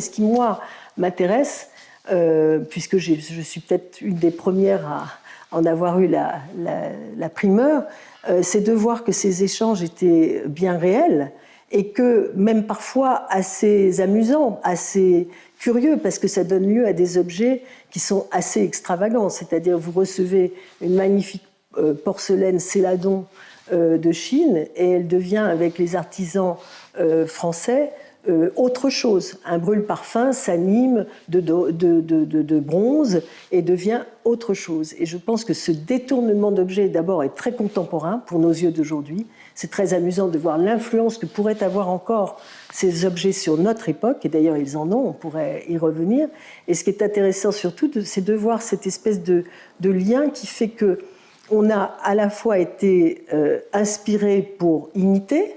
Ce qui, moi, m'intéresse, puisque je suis peut-être une des premières à en avoir eu la primeur, c'est de voir que ces échanges étaient bien réels et que même parfois assez amusants, assez curieux, parce que ça donne lieu à des objets qui sont assez extravagants. C'est-à-dire, vous recevez une magnifique porcelaine Céladon de Chine et elle devient, avec les artisans français, autre chose. Un brûle-parfum s'anime de bronze et devient autre chose. Et je pense que ce détournement d'objets, d'abord, est très contemporain pour nos yeux d'aujourd'hui. C'est très amusant de voir l'influence que pourraient avoir encore ces objets sur notre époque, et d'ailleurs ils en ont, on pourrait y revenir. Et ce qui est intéressant surtout, c'est de voir cette espèce de lien qui fait qu'on a à la fois été inspiré pour imiter.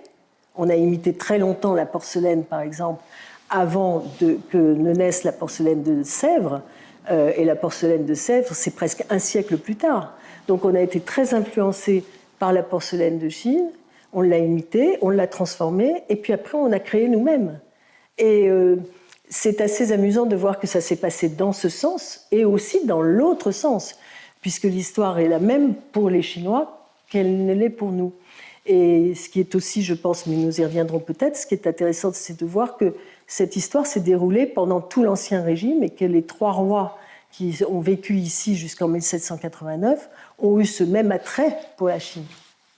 On a imité très longtemps la porcelaine, par exemple, avant que ne naisse la porcelaine de Sèvres. Et la porcelaine de Sèvres, c'est presque un siècle plus tard. Donc on a été très influencé par la porcelaine de Chine. On l'a imitée, on l'a transformée, et puis après on a créé nous-mêmes. Et c'est assez amusant de voir que ça s'est passé dans ce sens, et aussi dans l'autre sens, puisque l'histoire est la même pour les Chinois qu'elle ne l'est pour nous. Et ce qui est aussi, je pense, mais nous y reviendrons peut-être, ce qui est intéressant, c'est de voir que cette histoire s'est déroulée pendant tout l'Ancien Régime et que les 3 rois qui ont vécu ici jusqu'en 1789 ont eu ce même attrait pour la Chine.